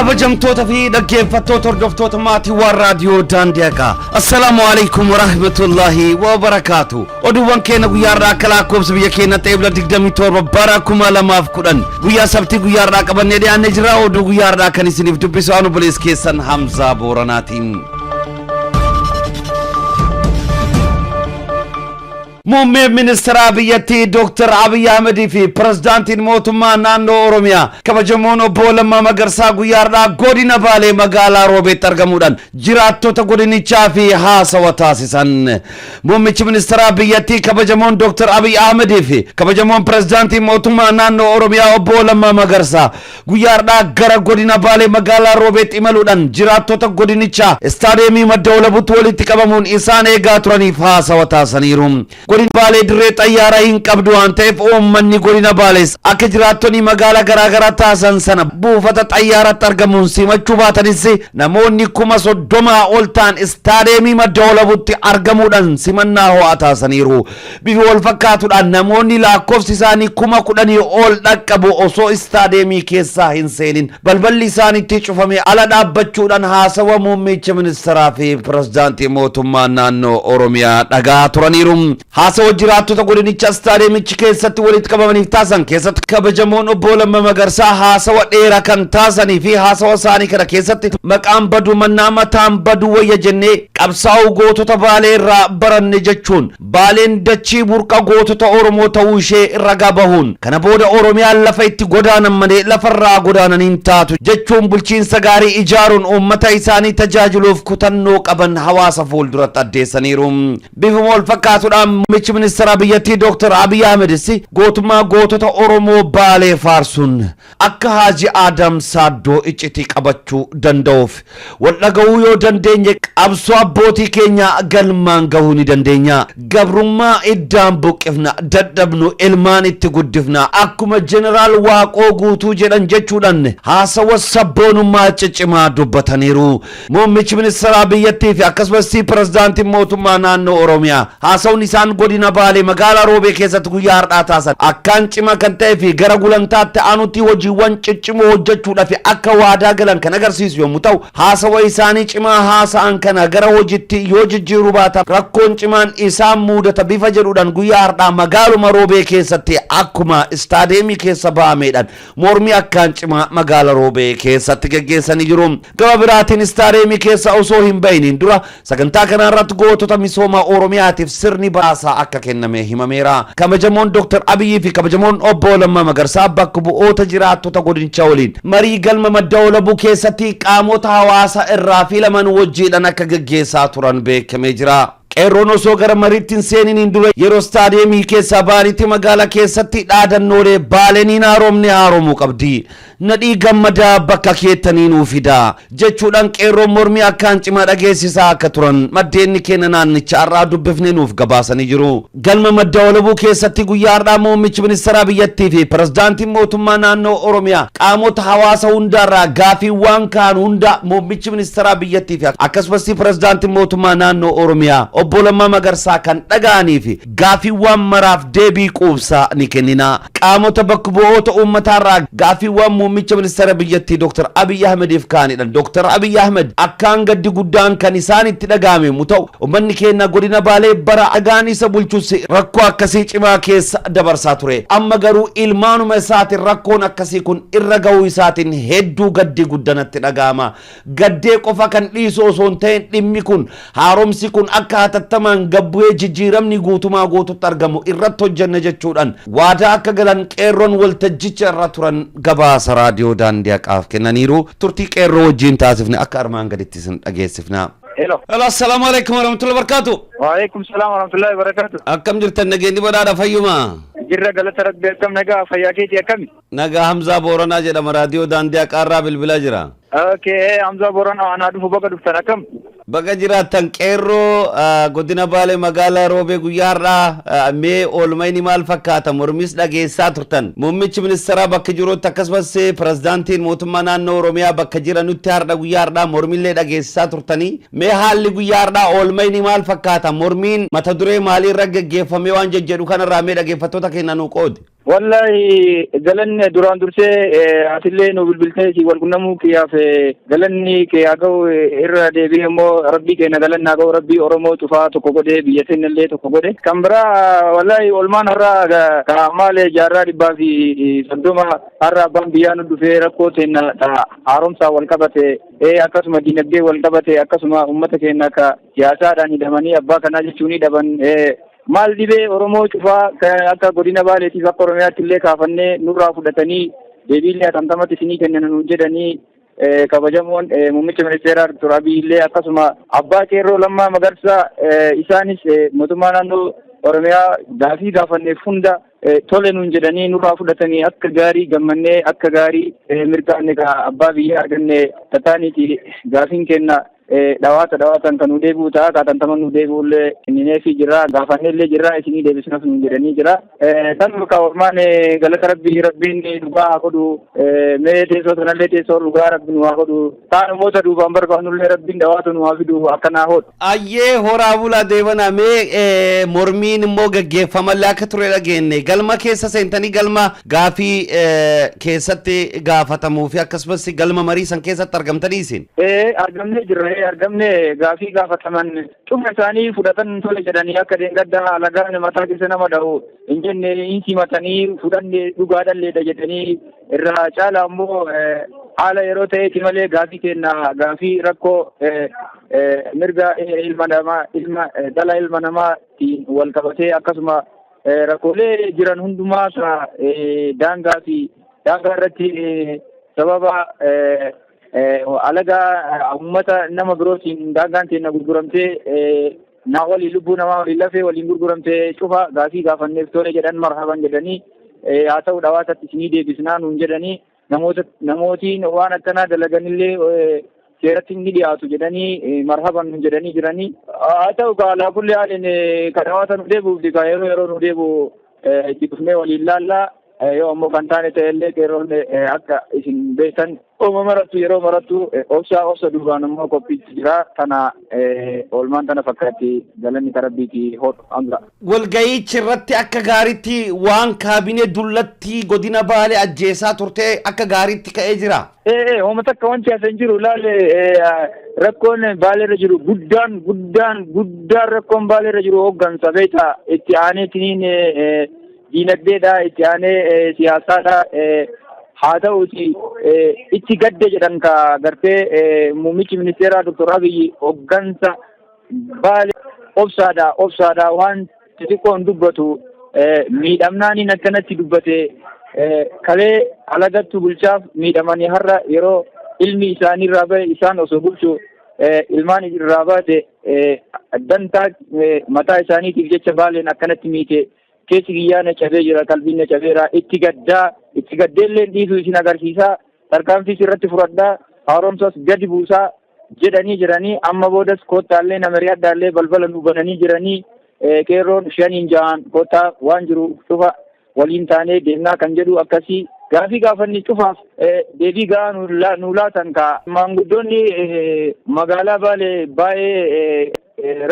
kabajamtoota fi dhaggeeffattoota hordoftoota maatii waan raadiyoo daandiyaa assalaamu alaykum warahmatullahi wabarakaatu. oduuwwan keenya guyyaarraa akka lakkoofsa biyya keenyatti eebla 27 bara 2010 guyyaa sabtii guyyaarraa qabannee dhiyaannee jira. oduu guyyaarraa kan isiniif dubbisu anu bulees keessan Hamzaa Booranaatiin. Muummee ministeera biyyattii Dr. Abiy Ahmed fi pirezidaantiin mootummaa naannoo Oromiyaa kabajamoon obbo Lammaa Magarsaa guyyaarraa godina Baalee magaalaa Roobeetti argamuudhaan jiraattota godinichaa fi haasawa taasisan. Muummichi ministeera biyyattii kabajamoon Dr. Abiy Ahmed fi kabajamoon pirezidaantiin mootummaa naannoo Oromiyaa obbo Lammaa Magarsaa guyyaarraa gara godina Baalee magaalaa Roobeetti imaluudhaan jiraattota godinichaa istaadiyeemii Madda Walabuutti walitti qabamuun isaan eegaa turaniif haasawa taasisaniiru. godina Baalee dirree xayyaaraa hin qabdu waan ta'eef uummanni godina Baalees akka jiraattonni magaalaa garaagaraa taasisan sana buufata xayyaaratti argamuun simachuu baatanis namoonni 30,000 ol ta'an istaadiyeemii Madda Walabuutti argamuudhaan simannaa ho'aa taasisaniiru. bifa wal fakkaatuudhaan namoonni lakkoofsi isaanii 10,000 ol dhaqqabu osoo istaadiyeemii keessaa hin seenin balballi isaaniitti cufamee ala dhaabbachuudhaan haasawa muummicha ministeeraa fi pirezidaantii mootummaa naannoo Oromiyaa dhagaa turaniiru. haasawa jiraattota godinicha istaadiyeemichi keessatti walitti qabamaniif taasisan keessatti kabajamoon obbo Lammaa Magarsaa haasawa dheeraa kan taasisanii fi haasawa isaanii kana keessatti maqaan badu mannaa mataan badu wayya jennee qabsaa'uu gootota Baalee irraa baranne jechuun Baaleen dachii burqa gootota Oromoo ta'uu ishee ragaa bahuun kana booda Oromiyaan lafa itti godaanan malee lafarraa godaananiin taatu jechuun bulchiinsa gaarii ijaaruun uummata isaanii tajaajiluuf kutannoo qaban hawaasa fuulduratti addeessaniiru. bifuma wal fakkaatuudhaan muummichi ministeera biyyattii Dr. Abiy Ahmed gootummaa gootota Oromoo Baalee faarsuun akka Haaji Adam Saaddoo iccitii qabachuu danda'uuf wal dhaga'uu yoo dandeenye qabsoo abbootii keenya galmaan gahuu ni dandeenya. gabrummaa iddaan buqqifna dadhabnu ilmaan itti guddifna akkuma jeneraal Waaqoo guutuu jedhan jechuudhaan haasawa sabboonummaa ciccimaa dubbataniiru. muummichi ministeera biyyattii fi akkasumas pirezidaantiin mootummaa naannoo Oromiyaa haasawni isaan godina Baalee magaalaa Roobee keessatti guyyaa har'aa taasisan akkaan cima kan ta'ee fi gara gulantaatti aanutti hojiiwwan ciccimoo hojjechuudhaaf akka waadaa galan kan agarsiisu yommuu ta'u haasawa isaanii cimaa haasa'an kana gara hojiitti yoo jijjiiruu baatan rakkoon cimaan isaan mudata bifa jedhuudhaan guyyaa har'aa magaaluma Roobee keessatti akkuma istaadiyeemii keessa ba'ameedhaan mormii akkaan cimaa magaalaa Roobee keessatti gaggeessanii jiru. gama biraatiin istaadiyeemii keessa osoo hin bahin dura sagantaa kana irratti gootota misooma Oromiyaatiif sirni baasaa akka kenname himameera. kabajamoon Dr. Abiy fi kabajamoon obbo Lammaa Magarsaa bakka bu'oota jiraattota godinichaa waliin marii galma Madda Walabuu keessatti qaamota hawaasa irraa filaman wajjiidhaan akka gaggeessaa turan beekamee jira. qeerroon osoo gara mariitti hin seeniin dura yeroo istaadiyeemii keessaa baanitti magaalaa keessatti dhaadannoolee Baaleen haaromuu qabdi nadhii gammadaa bakka keettanii nuu fida jechuudhaan qeerroon mormii akkaan cimaa dhageessisaa akka turan maddeenni keenya naannicha irraa dubbifnee nuuf gabaasanii jiru. galma Madda Walabuu keessatti guyyaa har'aa muummichi ministeera biyyattii fi pirezidaantiin mootummaa naannoo Oromiyaa qaamota hawaasa hundaarraa gaafiiwwan kaan hunda muummichi ministeera biyyattii fi akkasumas pirezidaantiin mootummaa naannoo Oromiyaa obbo Lammaa Magarsaa kan dhaga'anii fi gaafiiwwan maraaf deebii quubsaa ni kennina. qaamota bakka bu'oota uummataarraa gaafiiwwan muummicha ministeera biyyattii Dr. Abiy Ahmediif kaanidhaan Dr. Abiy Ahmed akkaan gaddi guddaan kan isaan itti dhaga'ame yommuu ta'u uummanni keenya godina Baalee bara dhagaan isa bulchus rakkoo akkasii cimaa keessa dabarsaa ture. amma garuu ilmaanuma isaatiin rakkoon akkasii kun irra ga'uu isaatiin hedduu gaddi guddanatti dhaga'ama. gaddee qofa kan dhiisu osoo hin ta'in dhimmi kun haaromsi kun akka hatattamaan gabbu'ee jijjiiramni guutumaa guututti argamu irratti hojjenna jechuudhaan waadaa akka galan qeerroon waltajjicha irra turan gabaasa raadiyoo daandiyaaf kennaniiru. turtii qeerroo wajjin taasifne akka armaan gaditti isin dhageessifna. Hello. Assalamu alaikum warahmatullahi wabarakatuh. Waalaikum salam warahmatullahi wabarakatuh. akkam jirtan nageenyi badhaadha fayyuma. jirra galata rabbi akkam nagaa fayyaa keetii akkami? nagaa Hamzaa Booranaa jedhama raadiyoo daandiyaa qaarraa bilbilaa jira. Okay, Hamzaa Booranaa anaa dhufu baga dhuftan akkam? baga jiraattan qeerroo godina Baalee magaalaa Roobee guyyaa har'aa mee oolmayni maal fakkaata mormis dhageessaa turtan muummichi ministeeraa bakka jirutti akkasumas pirezidaantiin mootummaa naannoo Oromiyaa bakka jiranutti har'a guyyaa har'aa mormillee dhageessaa turtanii mee haalli guyyaa har'aa oolmayni maal fakkaata mormiin mata duree maaliirra gaggeeffamee waan jedhu kanarraa mee dhaggeeffattoota keenya nuu qoodi. wallahi galanni duraan dursee atillee nu bilbiltee si wal qunnamuu kiyyaaf galanni kee haa ga'u irra deebi'ee immoo rabbii keenya galanni haa ga'u rabbii Oromoo cufaa tokko godhee biyya seenillee tokko godhe kan biraa wallahi olmaan har'aa maal jaarraa 130 har'a abbaan biyyaa nu dhufee rakkoo seenna haaromsaa wal qabate akkasuma dinagdee wal qabate akkasuma uummata keenya akka siyaasaadhaan hidhamanii abbaa kanaa jechuun hidhaman maal dhibee Oromoo cufaa akka godina Baaleetiif akka Oromiyaatti illee kaafannee nurraa fudhatanii deebiillee atamtamatti isinii kennan nu jedhanii kabajamoon muummicha ministeeraa Dr. Abiy illee akkasuma abbaa qeerroo Lammaa Magarsaa isaanis mootummaa naannoo Oromiyaa gaafii gaafanneef hunda tole nuun jedhanii nurraa fudhatanii akka gaarii gammannee akka gaarii mirgaanne abbaa biyyaa arganne tataaniiti gaafiin kenna dhawaatan kan nu deebi'u ta'a kaatantaman nu deebi'ullee kennineefii jira gaafannellee jira isinii deebisnaf nu jedhanii jira tan bakka ormaan galata rabbiin dhugaa haa godhu mee teessoo sanallee teessoo dhugaa rabbi nu haa godhu taa namoota duubaan barbaannullee rabbiin dhawaatu nu haa fidu akkanaa hodhu. Ayyee horaa bulaa deebana mee mormiin immoo gaggeeffamallee akka ture dhageenne galma keessa seentanii galma gaafii keessatti gaafatamuu fi akkasumas galma marii san keessatti argamtanii isin? Argamnee jirra argamne gaafii gaafataman cuma isaanii fudhatan tole jedhanii akka deengadda alagaan mataa keessa nama dha'u hin jenne hin simatanii fudhanne dhugaadhalleedha jedhanii irraa caala ammoo haala yeroo ta'eeti malee gaafii kenna gaafii rakkoo mirga dhala ilma namaatiin wal qabatee akkasuma rakkoolee jiran hundumaa daangaa irratti sababa alagaa uummata nama birootiin daangaan keenya gurguramtee naa walii lubbuu namaa walii lafee waliin gurguramtee cufa gaafii gaafanneef tole jedhan marhaban jedhanii haa ta'u dhawaatatti isinii deebisnaa nuun jedhanii namootiin waan akkanaa dalaganillee seeratti ni dhiyaatu jedhanii marhaban nuun jedhanii jiranii haa ta'u alaa kulli haalin ka dhawaata nu deebi'uuf yeroo nu deebi'u itti dhufnee waliin laallaa yoo ammoo kan taane ta'ellee qeerroon akka isin beektan yeroo marattu obsa duubaan ammoo qophiitti jira kana oolmaan tana fakkaatti galanni karabbiiti hodhu hanga. Walga'iichi irratti akka gaariitti waan kaabinee dullatti godina Baalee ajjeesaa turte akka gaariitti ka'ee jira. Uummata akka wanti hasan jiru laale rakkoon Baaleerra jiru guddaan rakkoon Baaleerra jiru hooggansa beektaa itti aaneetiniin diinagdeedha itti aanee siyaasaadha haa ta'uuti itti gadde jedhan ka gartee muummichi ministeeraa Dr. Abiy hooggansa Baalee obsaadha waan xixiqqoon dubbatu miidhamnaaniin akkanatti dubbate kalee alagattu bulchaaf miidhamanii har'a yeroo ilmi isaanii irraa bahe isaan osoo bulchu ilmaan irraa baate dantaa mataa isaaniitiif jecha Baaleen akkanatti miite keessi kiyyaa na cabee jira qalbiin na cabeera itti gaddeellee dhiisuu isin agarsiisaa tarkaanfiis irratti fudhadhaa haaromsas gadi buusaa jedhanii jiranii amma boodas koottaallee nama riyaddaallee balbala nu bananii jiranii qeerroon 5-6 koottaa waan jiru cufa waliin taanee deemnaa kan jedhu akkasii gaafii gaafanni cufaaf deebii gahaa nu laatan ka maanguddoonni magaalaa Baalee baay'ee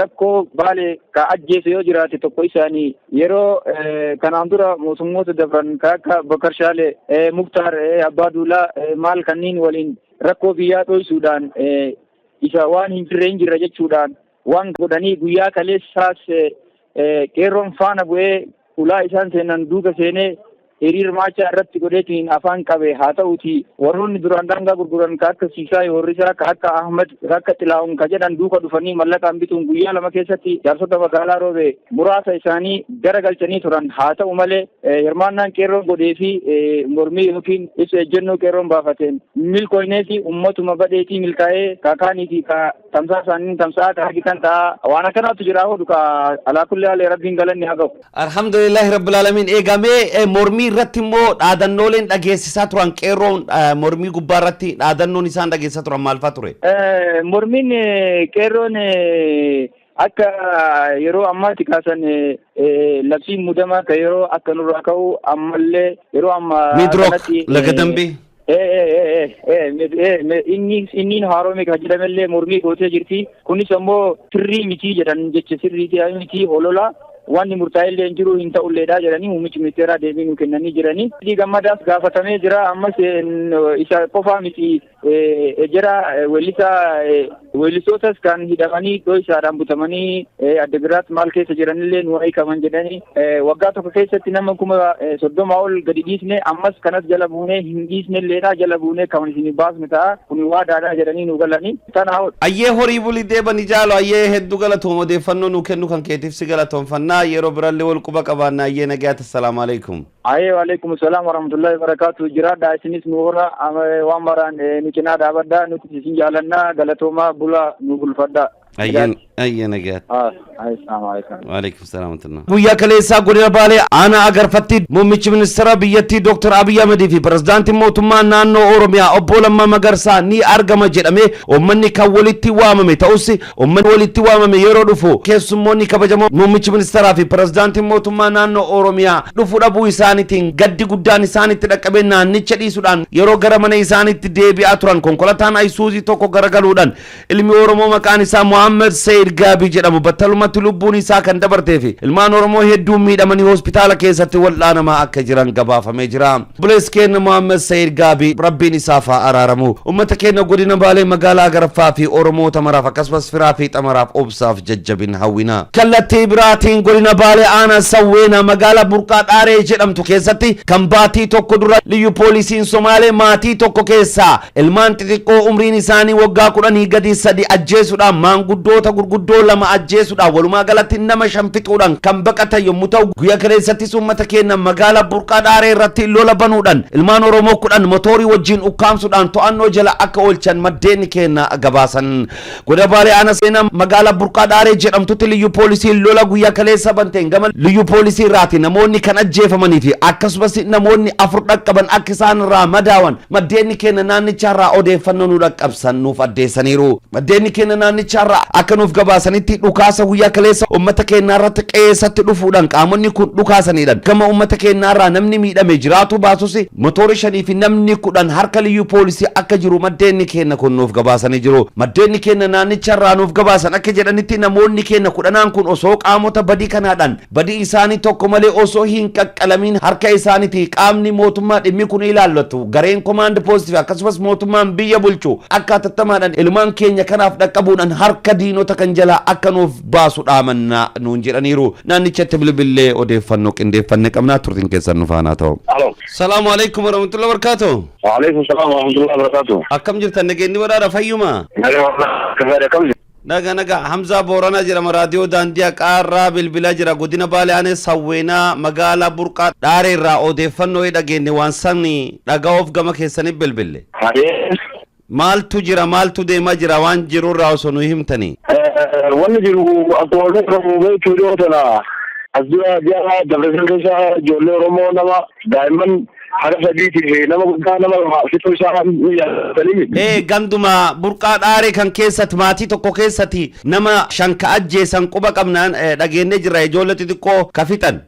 rakkoo Baalee ka ajjeese yoo jiraate tokko isaanii yeroo kanaan dura mootummoota dabran ka akka Bakar Shaalee Muktaar Abbaa Duulaa maal kanniin waliin rakkoo biyyaa dhoysuudhaan isa waan hin jirre jechuudhaan waan godhanii guyyaa kaleessaas qeerroon faana bu'ee ulaa isaan seenan duuka seenee hiriir maachaa irratti godheetiin afaan qabe haa ta'uuti warroonni duraan daangaa gurguran ka akka Siisaa Horrisaa ka akka Ahmad ka akka Xilaa'uun ka jedhan duuka dhufanii mallaqaan bituun guyyaa lama keessatti jaarsota magaalaa Roobee muraasa isaanii garagalchanii turan haa ta'u malee hirmaannaan qeerroon godhee fi mormii yookiin ibsa ejjennoo qeerroon baafateen milkooynee fi ummatuma badheetii milkaa'ee kaakaanii fi ka tamsa'aa ka argitan ta'a waan akkanaatu jira hodhu ka alaa kulli haalee rabbiin galanni haa ga'u. Alhamdulillahi rabbil alamin eegamee mormii irratti immoo dhaadannooleen dhageessisaa turan qeerroon mormii gubbaa irratti dhaadannoon isaan dhageessisaa turan maal fa'aa ture? Mormiin qeerroon akka yeroo ammaatti kaasan labsiin mudamaa ka yeroo akka nurraa ka'u ammallee yeroo amma Midrook laga dambii. inni haaromee kan jedhamellee mormii gootee jirti kunis ammoo sirrii mitii jedhan jecha sirrii miti olola wanni murtaa'ellee hin jiru hin ta'ulleedha jedhanii muummichi ministeeraa deebii nu kennanii jiranii. Gammadaas gaafatamee jira ammas isa qofaa miti jira weellisootas kan hidhamanii dho'isaadhaan butamanii adda biraatti maal keessa jiranillee nu hiikaman jedhanii waggaa tokko keessatti nama 30 ol gadi dhiisne ammas kanas jala buunee hin dhiisnelleedha jala buunee kan isin baasnu ta'a kun waadaadha jedhanii nu galanii tana ayyee horii bulii deebanii jaalo ayyee hedduu galatoom odeeffannoo nu kennu kan keetiif si galatoomfannaa yeroo birallee wal quba qabaannaa ayyee nagaatti assalaamu alaikum. Ayyee waalaikum salaam warahmatullahi wabarakatuh jiraadha isinis nu hora waan maraan nu cinaa dhaabaddaa nuti isin jaalannaa galatoomaa bula nu bulfaddaa. Ayyee nagaatti. Assalamu alaikum. Waalaikum salaam warahmatullah. Guyyaa kaleessaa godina Baalee aanaa agarfatti muummichi ministeera biyyattii Dr. Abiy Ahmed fi pirezidaantiin mootummaa naannoo Oromiyaa obbo Lammaa Magarsaa ni argama jedhamee uummanni kan walitti waamame ta'us uummanni walitti waamame yeroo dhufu keessummoonni kabajamoo muummichi ministeeraa fi pirezidaantiin mootummaa naannoo Oromiyaa dhufu dhabuu isaaniitiin gaddi guddaan isaanitti dhaqqabee naannicha dhiisuudhaan yeroo gara mana isaaniitti deebi'aa turan konkolaataan Ayisuuzii tokko garagaluudhaan ilmi Oromoo maqaan isaa Muhammad Said Gaabii jedhamu battalumatti lubbuun isaa kan dabartee fi ilmaan Oromoo hedduun miidhamanii hospitaala keessatti wal'aanamaa akka jiran gabaafamee jira. Bulees keenya Muhammad Said Gaabii rabbiin isaaf araaramu. Uummata keenya godina Baalee magaalaa Garaffaa fi Oromoota maraaf akkasumas firaa fi xamaraaf obsaaf jajjabin hawwina. Kallattii biraatiin godina Baalee aanaa Sawweenaa magaalaa Burqaa Dhaaree jedhamtu keessatti kan baatii tokko dura liyyu poolisiin Somaalee maatii tokko keessaa ilmaan xixiqqoo umriin isaanii waggaa 10 gadi 3 ajjeesuudhaan maanguddoota gurguddoo 2 ajjeesuudhaan walumaa galatti nama 5 fixuudhaan kan baqatan yommuu ta'u guyyaa kaleessattis uummata keenya magaalaa Burqaa Dhaaree irratti lola banuudhaan ilmaan Oromoo 10 motoorii wajjin ukkaamsuudhaan to'annoo jala akka oolchan maddeen keenya gabaasan. Godina Baalee aanaa seenaa magaalaa Burqaa Dhaaree jedhamtutti liyyu poolisiin lola guyyaa kaleessa banteen gama liyyu poolisii irraati namoonni kan ajjeefamanii fi akkasumas namoonni 4 dhaqqaban akka isaan irraa madaawan maddeen keenya naannicharraa odeeffannoo nu dhaqqabsan nuuf addeessaniiru. Maddeen keenya naannicharraa akka nuuf gabaasanitti dhukaasa guyyaa kaleessa uummata keenya irratti qeessatti dhufuudhaan qaamonni kun dhukaasanidhaan gama uummata keenya irraa namni miidhame jiraatu baasus motoora 5 fi namni 10 harka liyyu poolisii akka jiru maddeen keenya kun nuuf gabaasanii jiru. Maddeen keenya naannicharraa nuuf gabaasan akka jedhanitti namoonni keenya 10 kun osoo qaamota badii kanaadhaan badii isaanii tokko malee osoo hin qaqqalamin harka isaaniitii qaamni mootummaa dhimmi kun ilaallatu gareen komaand poostii akkasumas mootummaan biyya bulchu akka tattamaadhaan ilmaan keenya kanaaf dhaqqabuudhaan harka diinota kan jala akka nuuf baasu dhaamanna nuun jedhaniiru. Naannichatti bilbilee odeeffannoo qindeeffannee qabnaa turtiin keessan nu faana ta'u. Salaamu alaikum warahmatullahi wabarakatuh. Wa alaikum salaam warahmatullahi wabarakatuh. Akkam jirtan nageenyi wadaadha fayyuma? Naga Hamza Boorana jedhama raadiyoo daandii qaarraa bilbilaa jira godina Baalee aanaa Sawweenaa magaalaa Burqaa Dhaaree irraa odeeffannoo dhageenye waan sanni dhaga'uuf gama keessanii bilbille. Maaltu jira maaltu deemaa jira waan jiru irraa osoo nu himtanii. Wanni jiru akkuma beekamu beektuu tana as dura jara dabarsan keessa ijoollee Oromoo nama daa'imman haga sadiiti nama guddaa nama fixuu isaa ganduma Burqaa Dhaaree kan keessatti maatii tokko keessatti nama 5 ka ajjeesan quba qabnaan dhageenye jirra ijoollee xixiqqoo ka fixan.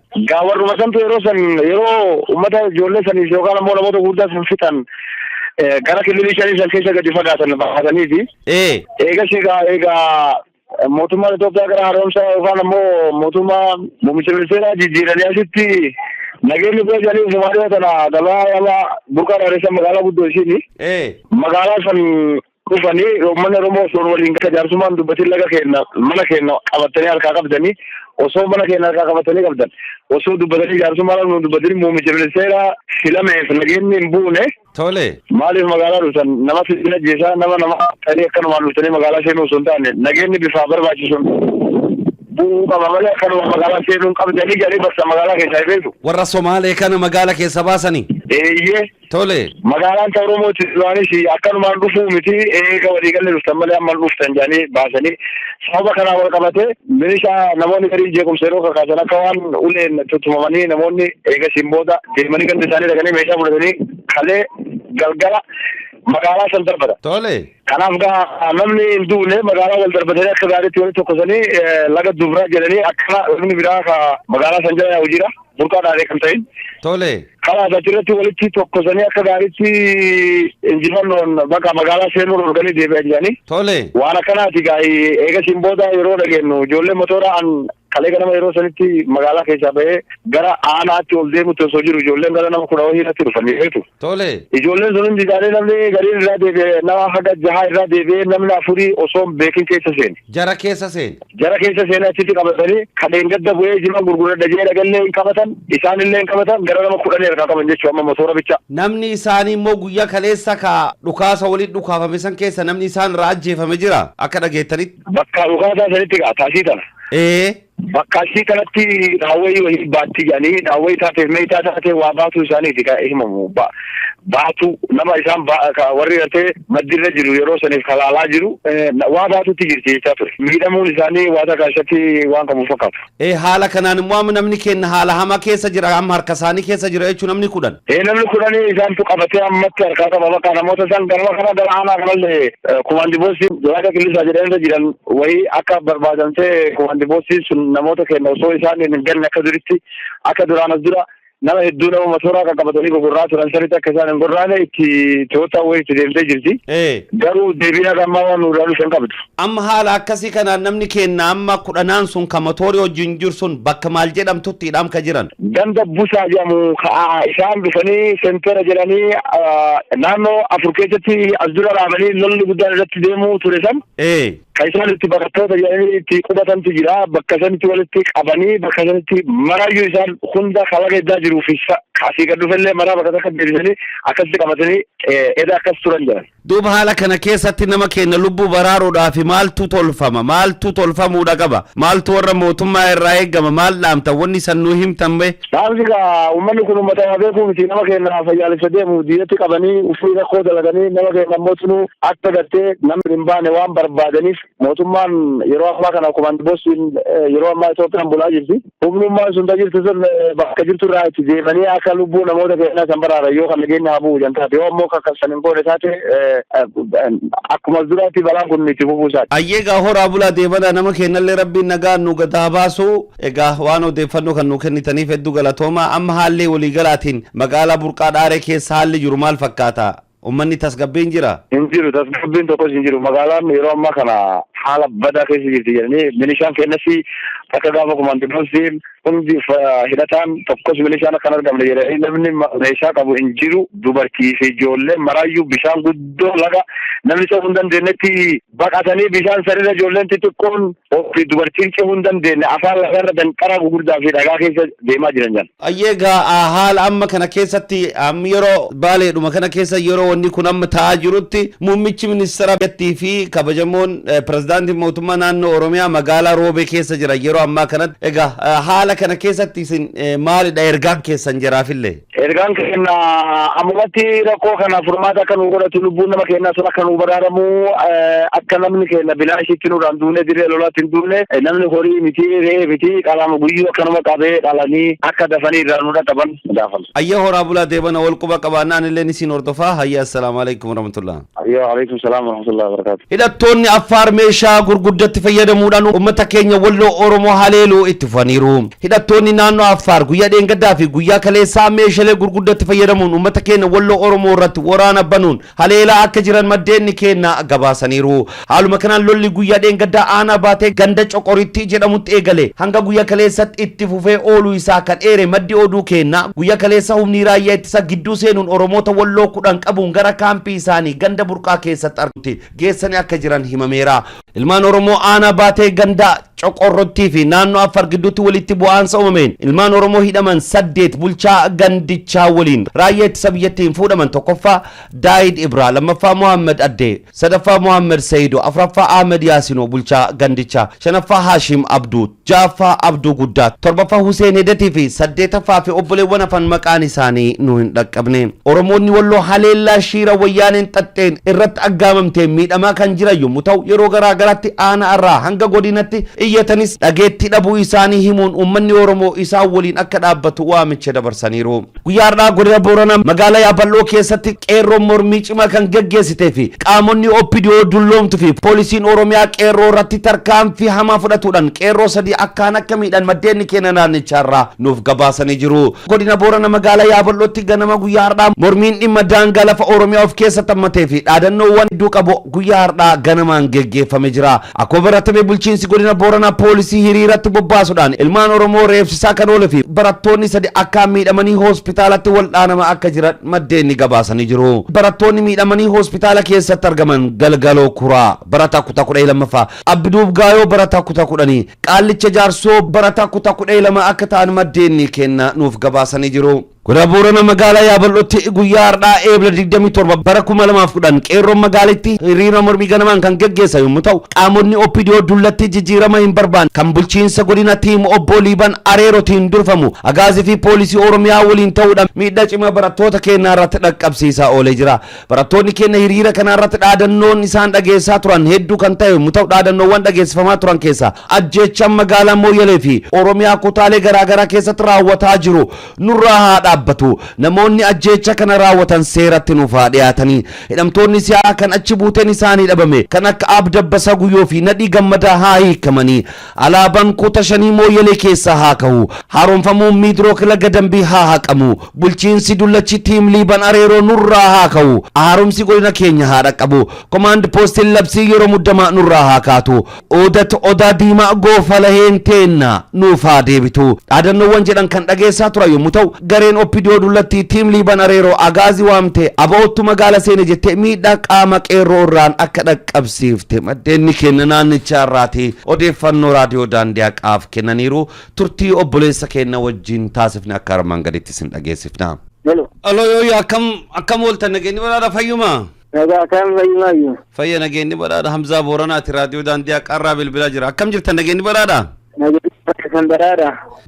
Warruma santu yeroo uummata ijoollee saniif yookaan ammoo namoota guddaa san fixan gara kililii 5 keessa gadi fagaatan baasaniiti. Egaa mootummaan Itoophiyaa gara haaromsaa yookaan ammoo mootummaa muummicha ministeeraa jijjiiranii asitti nageenyi biyya jalii Somaalee tana gabaa Burqaa Dhaaree san magaalaa guddoo ishiini. Magaalaa san dhufanii uummanni Oromoo osoo waliin jaarsummaan dubbatiin laga keenya mana keenya qabatanii harkaa qabdanii osoo mana keenya harkaa qabatanii qabdan osoo dubbatanii jaarsummaan nu dubbatanii muummicha ministeeraa filameef nageenyi hin buune. Tole. Maaliif magaalaa dhuftan nama fitina jeesaa nama ta'anii akkanumaan dhuftanii magaalaa seenuu osoo hin taane nageenyi bifa barbaachisuun bu'uu qaba malee akkanuma magaalaa seenuu qabdanii jedhanii bakka magaalaa keessaa beeku. Warra Somaalee kana magaalaa keessa baasanii. Tole. Magaalaan ta'uu Oromooti waanis akkanumaan dhufuu miti eega waliigalee dhuftan malee amma dhuftan jedhanii baasanii sababa kanaa wal qabatee milishaa namoonni garii jeequmsa yeroo kakaasan akka waan uleen tuttumamanii namoonni eegasiin booda deemanii ganda isaanii dhaqanii meeshaa fudhatanii kalee galgala magaalaa san darbata. Tole. Kanaaf namni hin duune magaalaa wal darbatanii akka gaariitti walitti tokkosanii laga Dubraa jedhanii akka namni biraa ka magaalaa san jala yaa'u jira Burqaa Dhaaree kan ta'in. Tole. Karaa asirratti walitti tokkosanii akka gaariitti injifannoon bakka magaalaa seenuu organii deebi'an jedhanii. Tole. Waan akkanaati eegasiin booda yeroo dhageenyu ijoollee motoraan kalee ganama yeroo sanitti magaalaa keessaa bahee gara aanaatti ol deemutti osoo jiru ijoolleen gara nama 10 wayiitti dhufanii beetu. Tole. Ijoolleen sun hundi isaanii namni gariin irraa deebi'ee nama haga 6 irraa deebi'ee namni 4 osoo beekin keessa seene. Jara keessa seene. Jara keessa seene achitti qabatanii kanneen gadda bu'ee jiran gurguradha jee dhagallee hin qabatan isaanillee hin qabatan gara nama 10 irraa qaban jechuudha amma motora bicha. Namni isaanii immoo guyyaa kaleessa ka dhukaasa waliin dhukaafame san keessa namni isaan irraa ajjeefame jira akka dhageettanitti. Bakka dhukaasaa sanitti taasii tana. Bakka asii kanatti daawwii wayii baatti jedhanii daawwii taatee meeshaa taatee waa baatu isaaniiti kan himamu baatu nama isaan warri gartee maddirra jiru yeroo saniif kalaalaa jiru waa baatutti jirti jechaa ture miidhamuun isaanii waa takkaashatti waan qabu fakkaatu. Haala kanaan immoo namni keenya haala hamaa keessa jira amma harka isaanii keessa jira jechuun namni 10. Namni 10 isaantu qabatee ammatti harkaa qaba bakka namoota isaan ganama kana gara aanaa kanallee kumaandi boosii jalaata qillisa jedhanii jiran wayii akka barbaadamtee kumaandi boosii sun namoota keenya osoo isaan hin ganne akka duritti akka duraanas dura nama hedduu nama motoraa kan qabatanii gurguraa turan sanitti akka isaan hin gurraane itti to'ataa wayii itti deemtee jirti. Garuu deebiina gammaa waan nurraa dhufan qabdu. Amma haala akkasii kanaan namni keenya amma 10 sun kan motorii wajjin jiru sun bakka maal jedhamtutti hidhaam ka jiran. Ganda busaa jedhamu isaan dhufanii seentera jedhanii naannoo 4 keessatti as dura dhaabanii lolli guddaan irratti deemuu ture san. Kan isaan itti baqattoota jedhanii itti qubatantu jira bakka sanitti walitti qabanii bakka sanitti maraayyuu isaan hunda kalaqa eddaa jiruuf kaasii gad dhufellee maraa bakka takka deebisanii akkasitti qabatanii edda akkas turan jiran. Duuba haala kana keessatti nama keenya lubbuu baraaruudhaaf maaltu tolfama maaltu tolfamuudha qaba maaltu warra mootummaa irraa eegama maal dhaamta wanni san nuu himtan bee. Dhaamsi gaa uummanni kun uummata beekuu miti nama keenya fayyaalessa deemu diinatti qabanii ufii rakkoo dalaganii nama keenya mootummaa akka gartee namni hin baane waan barbaadaniif mootummaan yeroo ammaa kana kumaandi boosiin yeroo ammaa Itoophiyaan bulaa jirti. Humnummaan sun tajirtu sun bakka jirtu irraa itti deemanii akka lubbuu namoota keenyaa san baraaran yoo kan nageenya haa bu'u jantaate yoo ammoo kakkasan hin goone taate akkuma duraatti balaan kun itti fufuusaati. Ayyeegaa horaa bulaa deebanaa nama keenyallee rabbiin nagaan nu gadaa baasu egaa waan odeeffannoo kan nu kennitaniif hedduu galatooma amma haallee waliigalaatiin magaalaa Burqaa Dhaaree keessa haalli jiru maal fakkaata? Uummanni tasgabbiin jira? Hin jiru tasgabbiin tokkos hin jiru magaalaan yeroo ammaa kana haala badaa keessa jirti jedhanii milishaan keenyas akka gaafa kumaandi boosiin hundi hidhataan tokkos milishaan akka hin argamne jedhanii namni meeshaa qabu hin jiru dubartii fi ijoollee maraayyuu bishaan guddoo laga namni isa hin dandeenyetti baqatanii bishaan sanirra ijoolleen xixiqqoon fi dubartiin cehuu hin dandeenye afaan lagarra danqaraa gurguddaa fi dhagaa keessa deemaa jiran jan. Ayyeegaa haala amma kana keessatti yeroo baaleedhuma kana keessa yeroo wanni kun amma ta'aa jirutti muummichi ministeera biyyattii fi kabajamoon pirezidaantiin mootummaa naannoo Oromiyaa magaalaa Roobee keessa jira yeroo ammaa kanatti egaa haala kana keessatti isin maalidha ergaan keessan jiraafillee? Ergaan keenya ammatti rakkoo kana furmaata akka nu godhatu lubbuun nama keenyaa sun akka nu baraaramu akka namni keenya bilaashitti nurraan duune dirree lolaatti hin duune namni horii miti re'ee miti qalama guyyuu akkanuma qabee dhalanii akka dafanii irraa nu dhaqqaban gaafama. Ayya horaa bulaa deebana wal quba qabaannaan illee isin hordofaa hayya assalaamu alaikum warahmatullah. Ayya alaikum salaam warahmatullahi wabarakatuh. Hidhattoonni Affaar meeshaa gurguddatti fayyadamuudhaan uummata keenya Walloo Oromoo haleeluu itti fufaniiru. Hidhattoonni naannoo Affaar guyyaa dheengaddaa fi guyyaa kaleessaa meeshaalee gurguddatti fayyadamuun uummata keenya Walloo Oromoo irratti waraana banuun haleelaa akka jiran maddeenni keenya gabaasaniiru. Haaluma kanaan lolli guyyaa dheengaddaa aanaa baatee ganda Coqoritti jedhamutti eegale hanga guyyaa kaleessatti itti fufee ooluu isaa kan dheere maddi oduu keenya guyyaa kaleessa humni raayyaa ittisa gidduu seenuun Oromoota Walloo 10 qabuun gara kaampii isaanii ganda Burqaa keessatti argutti geessanii akka jiran himameera. Ilmaan Oromoo aanaa baatee ganda Coqorrottii fi naannoo Affaar gidduutti walitti bu'aansa uumameen ilmaan Oromoo hidhaman 8 bulchaa gandichaa waliin raayyaa ittisa biyyattiin fuudhaman tokkoffaa Daayid Ibraa lammaffaa Muhammad Addee sadaffaa Muhammad Sayido afraffaa Ahmed Yaasinoo bulchaa gandichaa shanaffaa Hashim Abduu jaffaa Abduu Guddaa torbaffaa Huseen Hedatii fi saddeetaffaa fi obboleewwan hafan maqaan isaanii nu hin dhaqqabne. Oromoonni Walloo haleellaa shiira wayyaaneen xaxxeen irratti aggaamamtee miidhamaa kan jiran yommuu ta'u yeroo garaa garaatti aanaa irraa hanga godinatti iyyatanis dhageetti dhabuu isaanii himuun uummanni Oromoo isaan waliin akka dhaabbatu waamicha dabarsaniiru. Guyyaadhaa godina Booranaa magaalaa Yaaballoo keessatti qeerroon mormii cimaa kan gaggeessitee fi qaamonni OPDO dulloomtu fi poolisiin Oromiyaa qeerroo irratti tarkaanfii hamaa fudhatuudhaan qeerroo 3 akkaan akka miidhan maddeenni keenya naannicharraa nuuf gabaasanii jiru. Godina Booranaa magaalaa Yaaballootti ganama guyyaadhaa mormiin dhimma daangaa lafa Oromiyaa of keessatti hammatee fi dhaadannoowwan hedduu qabu guyyaa har'aa ganamaan geggeeffamee jira. Akkuma baratame bulchiinsi godina Booranaa poolisii hiriiratti bobbaasuudhaan ilmaan Oromoo reebsisaa kan oole fi barattoonni sadi akka miidhamanii hospitaalatti wal'aanamaa akka jiran maddeen gabaasanii jiru. Barattoonni miidhamanii hospitaala keessatti argaman Galgaloo Kuraa barataa kutaa 12ffaa, Abduuf Gaayoo barataa kutaa 10, Qaallicha Jaarsoo barataa kutaa 12 akka ta'an maddeen kenna nuuf gabaasanii jiru. Godina Booranaa magaalaa Yaabal'ootti guyyaa har'aa Eebila 27 bara 2010 qeerroon magaalittii hiriira mormii ganamaan kan geggeessan yommuu ta'u qaamonni OPDO dullatti jijjiirama hin barbaanne kan bulchiinsa godina tiim obbo Liiban Areerootiin durfamu Agaazii fi poolisii Oromiyaa waliin ta'uudhaan miidhaa cimaa barattoota keenyaa irratti dhaqqabsiisaa oolee jira. Barattoonni keenya hiriira kana irratti dhaadannoon isaan dhageessaa turan hedduu kan ta'e yommuu ta'u dhaadannoowwan dhageessifamaa turan keessaa ajjeechaan magaalaa Mooyyalee fi Oromiyaa kutaalee garaagaraa keessatti raawwataa jiru nurraa haa dhaabbatu. Namoonni ajjeecha kana raawwatan seeratti nuuf haa dhiyaatanii. Hidhamtoonni siyaasaa kan achi buuteen isaanii dhabame kan akka Abdabbasaa Guyyoo fi Nadhii Gammadaa haa hiikamanii. Alaabaan kutaa 5 Mooyyalee keessaa haa ka'u. Haaromfamuun Miidirook Laga Dambii haa haqamu. Bulchiinsi dullachi tiim Liiban Areeroo nurraa haa ka'u. Haaromsi godina keenya haa dhaqqabu. Komaand poostiin labsii yeroo muddamaa nurraa haa kaatu. Odaa diimaa goofa laheen teenna nuuf haa deebitu. Dhaadannoowwan jedhan kan dhageessaa turan yommuu ta'u gareen OPDO dullatti tiim Liiban Areeroo Agaazii waamte abaa'ottu magaala seene jettee miidhaa qaama qeerroo irraan akka dhaqqabsiifte maddeen kenna naannichaa irraati odeeffannoo raadiyoo daandii haqaaf kennaniiru. Turtii obboleessa keenya wajjin taasifne akka armaan gaditti sin dhageessifna. Aloo yoo akkam ooltan nageenyi badhaadha fayyuma? Nagaa kam fayyumaayyuu? Fayya nageenyi badhaadha Hamzaa Booranaati raadiyoo daandii haqaarraa bilbilaa jira. Akkam jirtan nageenyi badhaadha?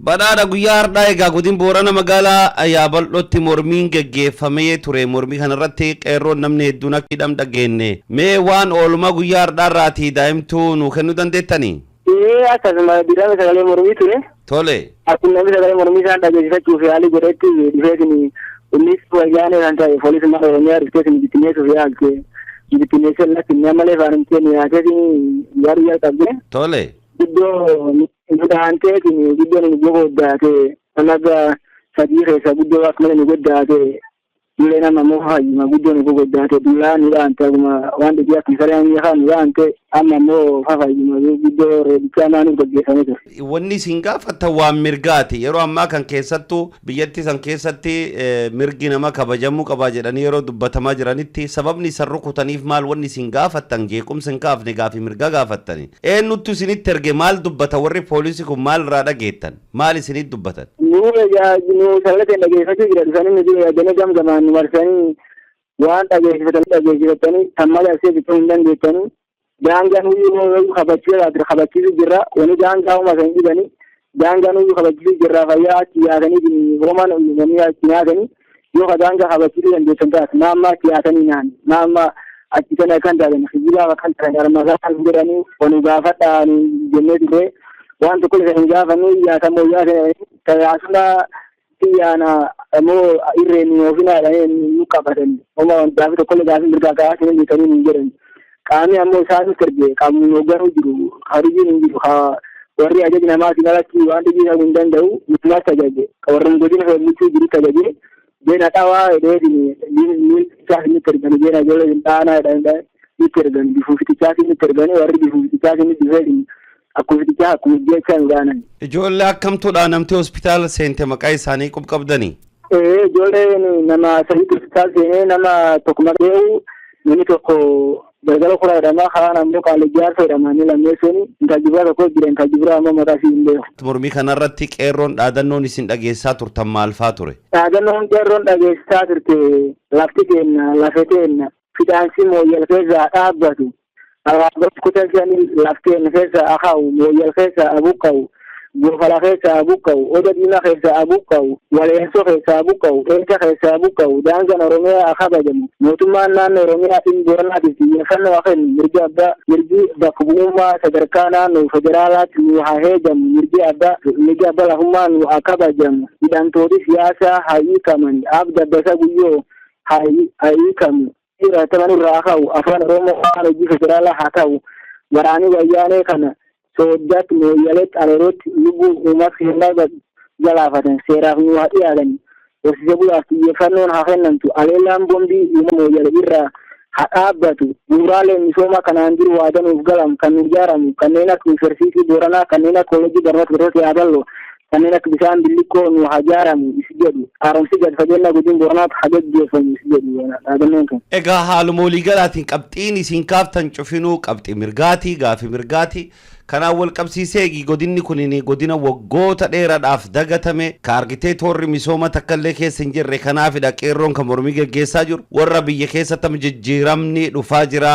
Badhaadha guyyaa har'aa egaa godina Booranaa magaalaa Yaabal'ootti mormiin geggeeffamee ture. Mormii kanarratti qeerroon namni hedduun akka hidham dhageenye. Mee waan oolmaa guyyaa har'aa irraati daa'imtuu nu kennuu dandeettanii? Akkasuma diraan sagalee mormii ture. Tole. Akkuma namni sagalee mormii isaan dhageessifachuuf yaalii godhetti dhufeetini innis wayyaanee kan ta'e poolisii Oromiyaa dhufteetini bittinneessuuf yaalte. Bittinneessee latti malee faanamteen yaateetini yaadu qabde. Tole. Guddoo midhaanteetiin guddoon inni goddaate alaga sadii keessa guddoo akka malee ni goddaate illee nama immoo hayyuma guddoon inni goddaate dulaan midhaante waan dhibee akka sareen yafaan midhaante amma immoo hayyuma guddoo reebichaa maaniif gaggeeffamee ture. Wanni isin gaafattan waan mirgaati yeroo ammaa kan keessattuu biyyattii san keessatti mirgi nama kabajamuu qaba jedhanii yeroo dubbatamaa jiranitti sababni isan rukutaniif maal wanni isin gaafattan jeequmsa hin kaafne gaafii mirga gaafattani. Eenyutu isinitti erge maal dubbata warri poolisii kun maal irraa dhageettan maal isinitti dubbatan? Nu sagalee dhageeffachuu jira dhufanii nuti yaadanii gamgamaan marsanii waan dhageessifatanii kan malee asii bituu hin dandeettanii daangaan huyyuu kabachiisuu jirra wani daangaa uumaa kan dhibanii daangaan huyyuu kabachiisuu jirra fayyaa achi yaatanii romaan uumanii achi nyaatanii yoo ka daangaa kabachiisuu dandeessan taate naamma achi yaatanii nyaanni naamma achi kana kan taatan hijibaa kan taatan armasaa kan jedhanii wani gaafadhaa jennee turre waan tokko hin gaafanii yaatamoo tajaajila xiyyaana ammoo irreen ofinaadhaan nu qabatan oma gaafi tokko gaafi mirgaa kaa'aa jettanii hin jedhan qaamni ammoo isaanitti erge qaamni hogganuu jiru hariijiin hin jiru warri ajaji namaatiin alatti waan dhibisaa hin danda'u nutumaas tajaajile warri godina fe'amnichuu jiru tajaajile beena dhawaa hedheetiin isaas inni ergani beena ijoollee hin dhaanaa jedhan itti ergan bifuu fitichaa inni ergani warri bifuu fitichaa inni dhufeetiin akkuma fitichaa akkuma jecha hin dhaanan. Ijoollee akkamtuudha namti hospitaala seente maqaa isaanii qabdanii? Ijoollee nama sadii hospitaala seenee nama tokko maqee'u namni tokko galgala kura jedhama kaan ammoo Qaallijaarsa jedhamanii lammeessuun intaljibiraa tokko jira intaljibiraa ammoo maqaa ishii hin beeku. Mormii kanarratti qeerroon dhaadannoon isin dhageessaa turtan maal faa ture? Dhaadannoon qeerroon dhageessaa turte lafti keenya lafa keenya fixaansi Mooyyal keessaa dhaabbatu alaabaa kutaa shanii lafti keenya keessaa akaa'u Mooyyal keessaa abuqqa'u Gofala keessaa abuqqa'u Oda Diimaa keessaa abuqqa'u Waleensoo keessaa abuqqa'u Eessa keessaa abuqqa'u daangaan Oromiyaa haa kabajamu mootummaan naannoo Oromiyaa dhimma Booranaatiif xiyyeeffannoo haa kennu mirgi bakka bu'ummaa sadarkaa naannoo federaalaatti nu haa heegamu mirgi abbaa lafummaa nu haa kabajamu hidhamtoonni siyaasaa haa hiikaman Abdabbasaa Guyyoo haa hiikamu dhiirataman irraa haa ka'u afaan Oromoo afaan hojii federaalaa haa ta'u waraanni wayyaanee kana sooddaatti Mooyyaleetti Areerootti lubbuu uummata keenyaa galaafatan seeraaf nu haa dhiyaatan horsiise bulaaf xiyyeeffannoon haa kennamtu aleellaan boombii uumama mooyyale irraa haa dhaabbatu bu'uuraalee misoomaa kanaan jiru waadanuuf galam kan ijaaramu kanneen akka yuunivarsiitii Booranaa kanneen akka kolleejjii barnoota yaadalloo kanneen akka bishaan billiqqoo nu haa ijaaramu isi jedhu haaromsi gad fageenya godina Booranaatti haa gaggeeffamu isi jedhu dhaabannoon kun. Egaa haaluma waliigalaatiin qabxiin isiin kaaftan cufinuu qabxii mirgaatii gaafii mirgaatii kanaan wal qabsiisee godinni kunini godina waggoota dheeraadhaaf dagatame ka argitee toorri misooma takkallee keessa hin jirre kanaafidha qeerroon kan mormii geggeessaa jiru warra biyya keessatti jijjiiramni dhufaa jira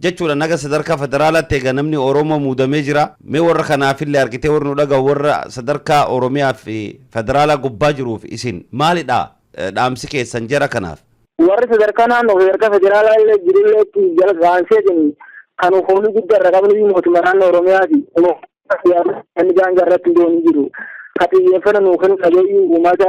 jechuudha naga sadarkaa federaalaatti eega namni Oromoo muudamee jira mee warra kanaafillee argitee warra nu dhagahu warra sadarkaa Oromiyaa fi federaalaa gubbaa jiruuf isin maalidha dhaamsi keessan jara kanaaf? Warri sadarkaa naannoo sadarkaa federaalaa illee jirullee jala gaanseetiin kan humni guddaa irra qabnu mootummaa naannoo Oromiyaati. Inni daangaa irratti doonii jiru. Xiyyeeffannoo nuu kennu qabeeyyii uummata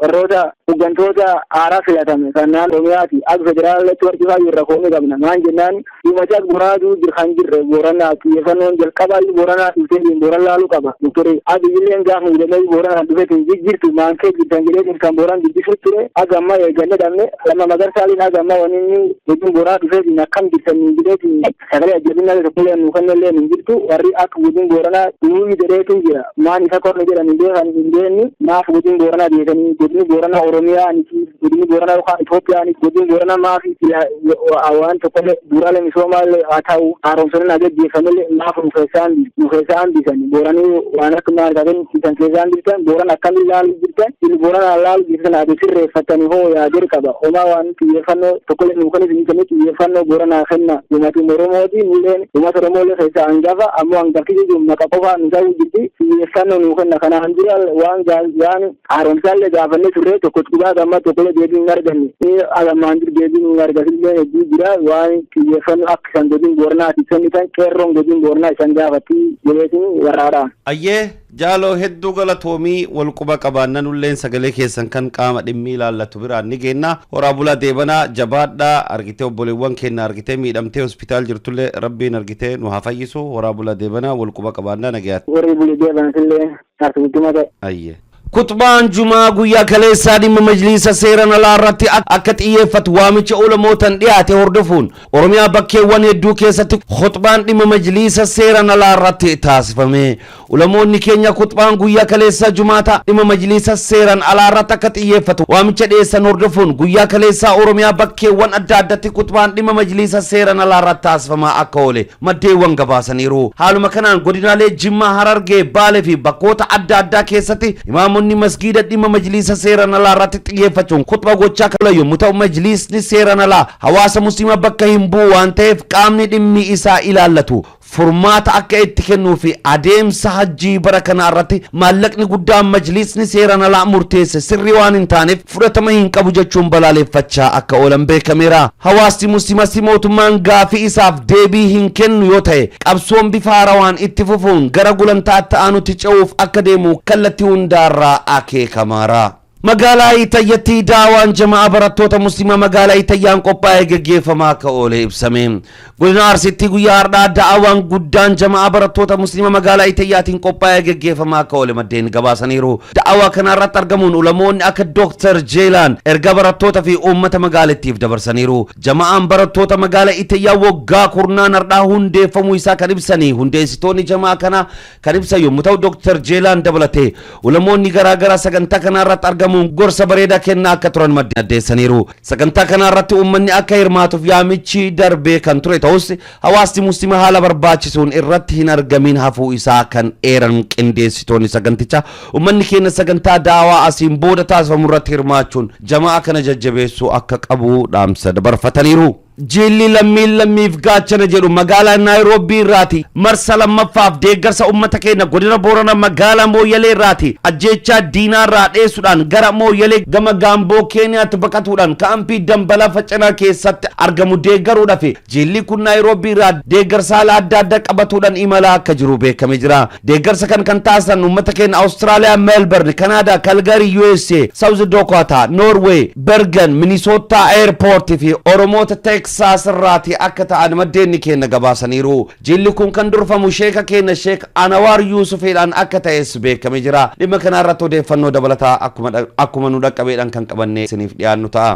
warroota hooggantoota haaraa filatame kan naannoo Oromiyaati. Akka federaalatti warri baay'ee irra koomee qabna. Maan jennaan uummata Booranaatu kan jirre Booranaa xiyyeeffannoon jalqabaa Booranaa dhufee Booran laaluu qaba. Doktori Abiyyiillee gaafa muudamee Booranaa dhufeetiin jijjiirtu maankee giddan jedhee kan Booran guddisuu ture. Aga ammaa eeganne dhabne lama magarsaaliin aga ammaa waniin hojiin Booranaa dhufeetiin akkam jirtanii jedheetiin sagalee ajjabinaa tokkollee nuu kennellee hin jirtu. Warri akka hojiin Booranaa nuu jedheetu jira. Maan isa korne jedhanii beekan hin beekni maaf hojiin Booranaa beekanii godini Booranaa Oromiyaa godini Booranaa yookaan Itoophiyaa godini Booranaa maaf waan tokkollee bu'uuraalee misoomaa haa ta'u haaromsanii haa gaggeeffamellee maaf nu keessaa hambisanii Booranii waan akka maal kan keessaa hambistan Booran akkamiin laaluu jirtan inni Booranaa laaluu jirtan haa sirreeffatanii hoo yaadir qaba homaa waan xiyyeeffannoo tokkollee nu kanis hin kennu xiyyeeffannoo Booranaa kenna uummata Oromooti nulleen uummata Oromoolee keessaa hangafa ammoo hangafti jechuun maqa qofaa nu ta'uu jirti xiyyeeffannoo nu kenna kanaan dura waan haaromsaallee gaafannee turre tokko dhugaa gamma tokkollee deebii hin arganne agamaan jiru deebii hin argatillee hedduu jira waan xiyyeeffannoo akka isaan godin Booranaati kennitan qeerroon godin Booranaa isaan gaafatti jedheetiin warraadhaan. Ayyee jaaloo hedduu galatoomii wal quba qabaannan ulleen sagalee keessan kan qaama dhimmi ilaallatu biraan ni geenna horaa bulaa deebanaa jabaadhaa argitee obboleewwan keenya argitee miidhamtee hospitaal jirtullee rabbiin argitee nu haa fayyisu horaa bulaa deebanaa wal quba qabaannaa nagayaatti. Warri bulii deebanillee harkifituma ta'e. Ayyee. Kutbaan Jumaa guyyaa kaleessaa dhimma majlisa seeraan alaa irratti akka xiyyeeffatu waamicha ulamootaan dhiyaate hordofuun Oromiyaa bakkeewwan hedduu keessatti kutbaan dhimma majlisa seeraan alaa irratti taasifame. Ulamoonni keenya kutbaan guyyaa kaleessaa Jumaata dhimma majlisa seeraan alaa irratti akka xiyyeeffatu waamicha dhiyeessan hordofuun guyyaa kaleessaa Oromiyaa bakkeewwan adda addaatti kutbaan dhimma majlisa seeraan alaa irratti taasifamaa akka oole maddeewwan gabaasaniiru. Haaluma kanaan godinaalee Jimmaa, Harargee, Baalee fi bakkoota adda addaa keessatti imaamonni masgiida dhimma majlisa seeraan alaa irratti xiyyeeffachuun kutba gochaa kan yommuu ta'u majlisni seeraan alaa hawaasa musliimaa bakka hin bu'u waan ta'eef qaamni dhimmi isaa ilaallatu furmaata akka itti kennuu fi adeemsa hajjii bara kana irratti maallaqni guddaan majlisni seeraan alaa murteesse sirrii waan hin taaneef fudhatama hin qabu jechuun balaaleffachaa akka oolan beekameera. Hawaasni musliimaa mootummaan gaafii isaaf deebii hin kennu yoo ta'e qabsoon bifa haarawaan itti fufuun gara gulantaa ta'anutti ce'uuf akka deemu kallattii hundaarraa akeekamaara. Magaalaa Itayyatti daawaan jamaa barattoota musliimaa magaalaa Itayyaan qophaa'ee gaggeeffamaa akka oole ibsame. Godina Arsiitti guyyaa har'aa daawaan guddaan jamaa barattoota musliimaa magaalaa Itayyaatiin qophaa'ee gaggeeffamaa akka oole maddeen gabaasaniiru. Daawaa kana irratti argamuun ulamoonni akka Dr. Jeelaan erga barattoota fi uummata magaalattiif dabarsaniiru. Jamaan barattoota magaalaa Itayyaa waggaa kurnaan har'aa hundeeffamuu isaa kan ibsanii hundeessitoonni jamaa kana kan ibsan yommuu ta'u Dr. Jeelaan dabalate ulamoonni garaagaraa sagantaa kana irratti argamu gorsa bareedaa kennaa akka turan maddeen addeessaniiru. Sagantaa kana irratti uummanni akka hirmaatuuf yaamichi darbee kan ture ta'us hawaasni musliimaa haala barbaachisuun irratti hin argamin hafuu isaa kan eeran qindeessitoonni sagantichaa uummanni keenya sagantaa daawaa asiin booda taasifamu irratti hirmaachuun jamaa kana jajjabeessuu akka qabu dhaamsa dabarfataniiru. Jilli lammiif gaachana jedhu magaalaa Naayiroobii irraati marsa lammaffaaf deeggarsa uummata keenya godina Booranaa magaalaa Mooyyalee irraati ajjeechaa diinaa irraa dheessuudhaan gara Mooyyalee gama Gaamboo Keeniyaatti baqatuudhaan kaampii Dambalaa Facanaa keessatti argamu deeggaruudhaaf jilli kun Naayiroobii irraa deeggarsa haala adda addaa qabatuudhaan imalaa akka jiru beekamee jira. Deeggarsa kan taasisan uummata keenya Awustiraaliyaa, Meelbarn, Kanaadaa, Kalgarii, USA, Saawuz Dakootaa, Noorweey, Bergen, Minisoota Airport fi Oromoota Texas irraati akka ta'an maddeenni keenya gabaasaniiru. Jilli kun kan durfamu sheeka keenya Sheek Anwaar Yuusufiidhaan akka ta'es beekamee jira. Dhimma kanarratti odeeffannoo dabalataa akkuma nu dhaqqabeedhaan kan qabanne isiniif dhiyaannu ta'a.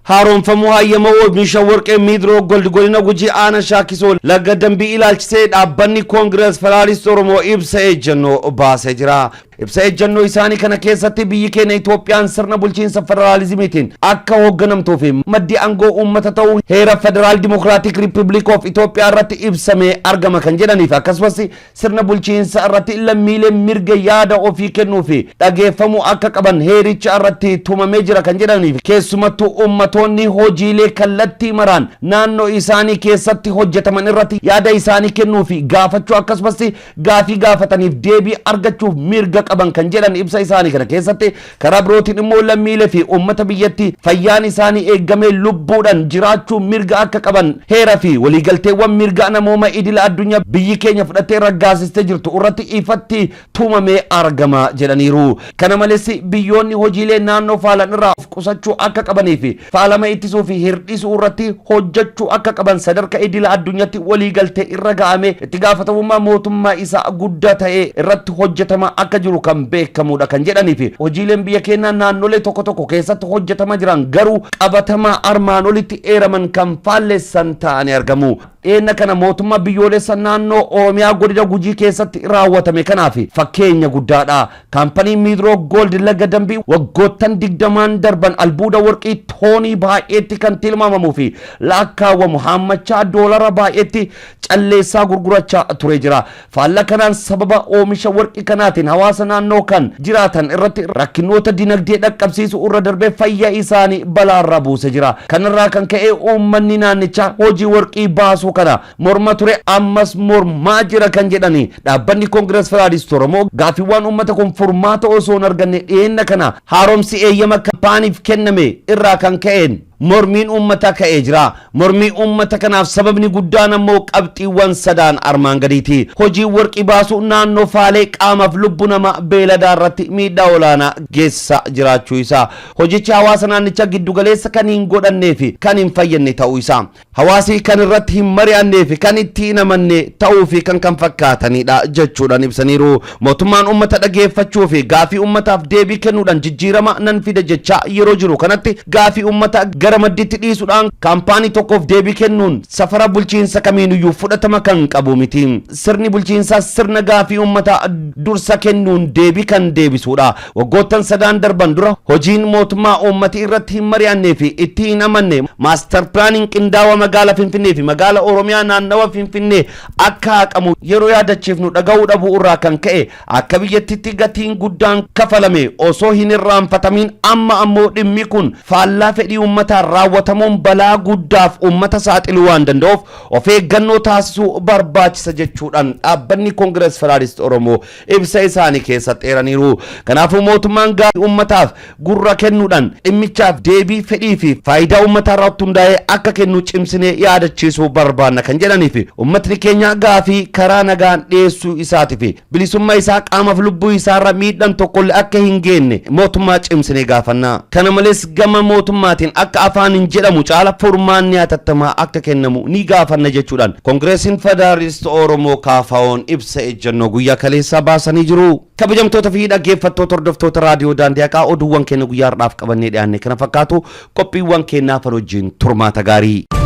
haaromfamuu hayyama oomisha warqee miidroo godina Gujii Aanaa Shaakisoo laga dambii ilaalchisee dhaabbanni Koongirees Federaalistii Oromoo ibsa ejjennoo baasee jira. Ibsa ejjennoo isaanii kana keessatti biyyi keenya Itoophiyaan sirna bulchiinsa federaalizimiitiin akka hoogganamtuu fi maddi aangoo uummata ta'uu heera Federaal Dimokiraatik Riippaabilik of Itoophiyaa irratti ibsamee argama kan jedhaniif akkasumas sirna bulchiinsa irratti lammiilee mirga yaada ofii kennuu fi dhageeffamuu akka qaban heericha irratti tumamee jira kan jedhaniif keessumattuu ummatoonni hojiilee kallattii maraan naannoo isaanii keessatti hojjetaman irratti yaada isaanii kennuu fi gaafachuu akkasumas gaafii gaafataniif deebii argachuuf mirga qaban kan jedhan ibsa isaanii kana keessatti karaa birootiin immoo lammiilee fi ummata biyyatti fayyaan isaanii eeggamee lubbuudhaan jiraachuu mirga akka qaban heera fi waliigalteewwan mirga namooma idila addunyaa biyyi keenya fudhattee raggaasistee jirtu irratti ifatti tumamee argama jedhaniiru. Kana malees biyyoonni hojiilee naannoo faalan irraa of qusachuu akka qabanii fi faalama ittisuu fi hirdhisuu irratti hojjechuu akka qaban sadarkaa idila addunyaatti waliigaltee irra ga'ame itti gaafatamummaa mootummaa isaa guddaa ta'e irratti hojjetama akka jiru kan beekamudha kan jedhanii fi hojiileen biyya keenya naannolee tokko tokko keessatti hojjetama jiran garuu qabatamaa armaan olitti eeraman kan faalleessan ta'anii argamu. Dheenna kana mootummaa biyyoolessa naannoo Oromiyaa godina Gujii keessatti raawwatame kanaaf fakkeenya guddaadha. Kaampaniin Miidroo Gold laga dambii waggoottan 20 darban albuuda warqii toonii baay'eetti kan tilmaamamuu fi lakkaawwamu hammachaa doolara baay'eetti calleessaa gurgurachaa ture jira. Faallaa kanaan sababa oomisha warqii kanaatiin hawaasa naannoo kan jiraatan irratti rakkinoota dinagdee dhaqqabsiisuu irra darbee fayyaa isaanii balaarra buuse jira. Kanarraa kan ka'e uummanni naannichaa hojii warqii baasuu kana morma ture ammas mormaa jira kan jedhani dhaabbanni Koongirees Federaalistii Oromoo gaafiiwwan uummata kun furmaata osoo hin arganne dhiyeenna kana haaromsi eeyyama kaampaaniif kenname irraa kan ka'een mormiin uummata ka'ee jira. Mormii uummata kanaaf sababni guddaan ammoo qabxiiwwan sadaan armaan gadiiti. Hojii warqii baasuu naannoo faalee qaamaaf lubbu namaa beeladaa irratti miidhaa olaanaa geessisaa jiraachuu isaa. Hojichi hawaasa naannichaa giddugaleessa kan hin godhannee fi kan hin fayyadne ta'uu isaa. Hawaasi kan irratti hin mari'annee fi kan itti hin amanne ta'uu fi kan fakkaatanidha jechuudhaan ibsaniiru. Mootummaan uummata dhageeffachuu fi gaafii uummataaf deebii kennuudhaan jijjiirama nan fida jechaa yeroo jiru kanatti gaafii uummata gara madditti dhiisuudhaan kaampaanii tokkoof deebii kennuun safara bulchiinsa kamiinuyyuu fudhatama kan qabu miti. Sirni bulchiinsaa sirna gaafii uummataa dursa kennuun deebii kan deebisuudha. Waggoottan sadaan darban dura hojiin mootummaa uummati irratti hin mari'annee fi itti hin amanne maastar pilaaniin qindaawaa magaalaa Finfinnee fi magaalaa Oromiyaa naannawa Finfinnee akka haqamu yeroo yaadachiifnu dhaga'uu dhabuu irraa kan ka'e akka biyyattitti gatiin guddaan kafalame osoo hin irraanfatamiin amma ammoo dhimmi kun faallaa fedhii uummataa raawwatamuun balaa guddaaf uummata saaxiluu waan danda'uuf of eeggannoo taasisuu barbaachisa jechuudhaan dhaabbanni Koongirees Federaalistii Oromoo ibsa isaanii keessatti eeraniiru. Kanaafuu mootummaan gaafii uummataaf gurra kennuudhaan dhimmichaaf deebii fedhii fi faayidaa uummataa irratti hundaa'ee akka kennu cimsinee yaadachiisuu barbaanna kan jedhanii fi uummatni keenya gaafii karaa nagaan dhiyeessuu isaatii fi bilisummaa isaa qaamaaf lubbuu isaarra miidhaan tokkollee akka hin geenye mootummaa cimsinee gaafanna. Kana malees gama mootummaatiin akka afaan hin jedhamu caala furmaanni hatattamaa akka kennamu ni gaafanna jechuudhaan Koongireesiin Federaalistii Oromoo KFO'n ibsa ejjennoo guyyaa kaleessaa baasanii jiru. Kabajamtoota fi dhaggeeffattoota hordoftoota raadiyoo Daandii Haqaa oduuwwan keenya guyyaa har'aaf qabannee dhiyaanne kana fakkaatu qophiiwwan keenyaaf wajjin turmaata gaarii.